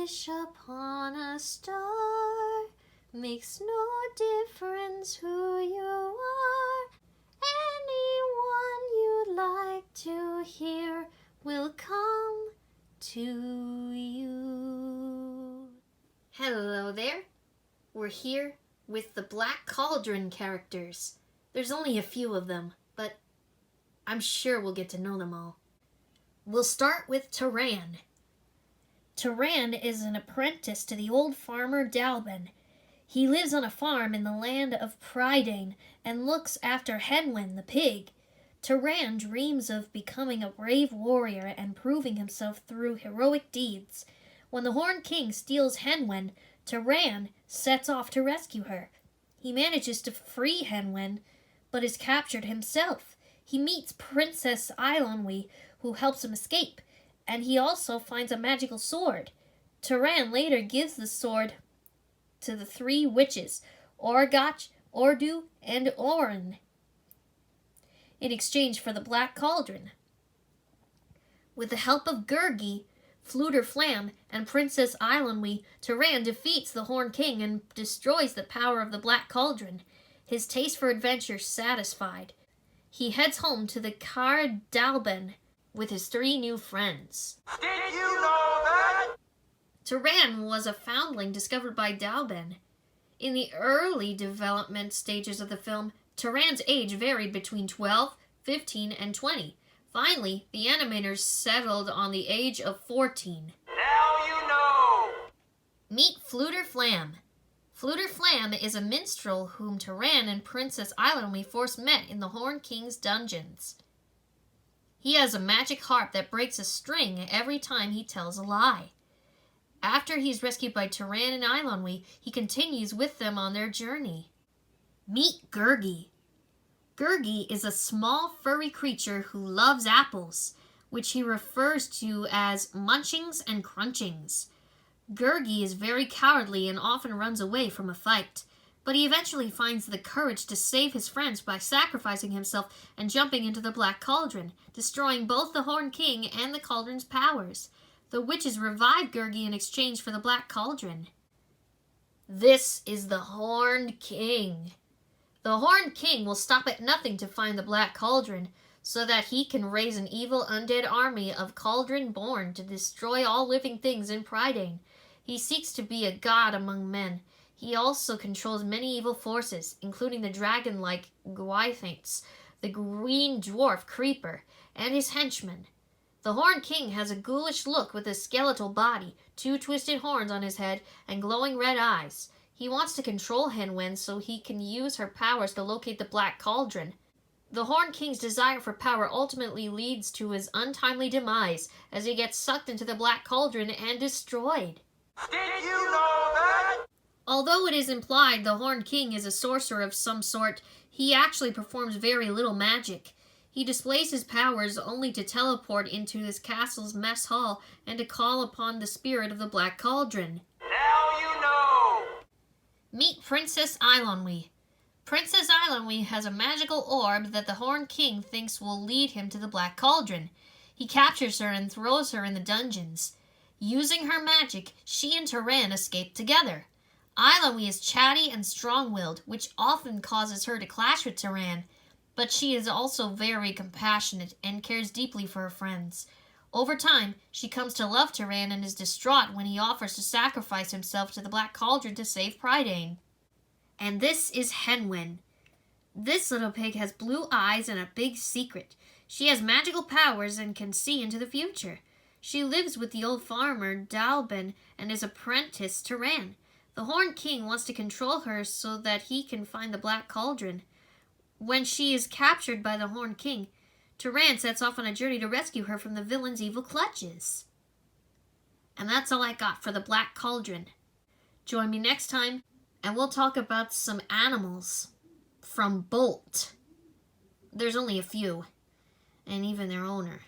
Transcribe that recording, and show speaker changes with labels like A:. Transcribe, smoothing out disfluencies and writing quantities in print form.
A: wish upon a star. Makes no difference who you are. Anyone you'd like to hear will come to you. Hello there. We're here with the Black Cauldron characters. There's only a few of them, but I'm sure we'll get to know them all. We'll start with Turan. Turan is an apprentice to the old farmer Dalben. He lives on a farm in the land of Prydain and looks after Henwen the pig. Turan dreams of becoming a brave warrior and proving himself through heroic deeds. When the Horned King steals Henwen, Turan sets off to rescue her. He manages to free Henwen, but is captured himself. He meets Princess Eilonwy, who helps him escape, and he also finds a magical sword. Turan later gives the sword to the three witches, Orgoch, Ordu, and Orin, in exchange for the Black Cauldron. With the help of Gurgi, Fluter Flam, and Princess Eilonwy, Turan defeats the Horned King and destroys the power of the Black Cauldron. His taste for adventure satisfied, he heads home to the Caer Dalben with his three new friends.
B: Did you know that?
A: Turan was a foundling discovered by Dalben. In the early development stages of the film, Turan's age varied between 12, 15, and 20. Finally, the animators settled on the age of 14.
B: Now you know!
A: Meet Fluter Flam. Fluter Flam is a minstrel whom Turan and Princess Eilonwy first met in the Horned King's dungeons. He has a magic harp that breaks a string every time he tells a lie. After he's rescued by Turan and Eilonwy, he continues with them on their journey. Meet Gurgi. Gurgi is a small furry creature who loves apples, which he refers to as munchings and crunchings. Gurgi is very cowardly and often runs away from a fight, but he eventually finds the courage to save his friends by sacrificing himself and jumping into the Black Cauldron, destroying both the Horned King and the Cauldron's powers. The witches revive Gurgi in exchange for the Black Cauldron. This is the Horned King. The Horned King will stop at nothing to find the Black Cauldron, so that he can raise an evil undead army of Cauldron-born to destroy all living things in Prydain. He seeks to be a god among men. He also controls many evil forces, including the dragon-like Gwythaints, the green dwarf Creeper, and his henchmen. The Horned King has a ghoulish look with a skeletal body, 2 twisted horns on his head, and glowing red eyes. He wants to control Henwen so he can use her powers to locate the Black Cauldron. The Horned King's desire for power ultimately leads to his untimely demise as he gets sucked into the Black Cauldron and destroyed.
B: Did you know that?
A: Although it is implied the Horned King is a sorcerer of some sort, he actually performs very little magic. He displays his powers only to teleport into his castle's mess hall and to call upon the spirit of the Black Cauldron.
B: Now you know!
A: Meet Princess Eilonwy. Princess Eilonwy has a magical orb that the Horned King thinks will lead him to the Black Cauldron. He captures her and throws her in the dungeons. Using her magic, she and Turan escape together. Eilonwy is chatty and strong-willed, which often causes her to clash with Turan, but she is also very compassionate and cares deeply for her friends. Over time, she comes to love Turan and is distraught when he offers to sacrifice himself to the Black Cauldron to save Prydain. And this is Henwen. This little pig has blue eyes and a big secret. She has magical powers and can see into the future. She lives with the old farmer Dalben and is apprenticed to Turan. The Horned King wants to control her so that he can find the Black Cauldron. When she is captured by the Horned King, Turan sets off on a journey to rescue her from the villain's evil clutches. And that's all I got for the Black Cauldron. Join me next time, and we'll talk about some animals from Bolt. There's only a few, and even their owner.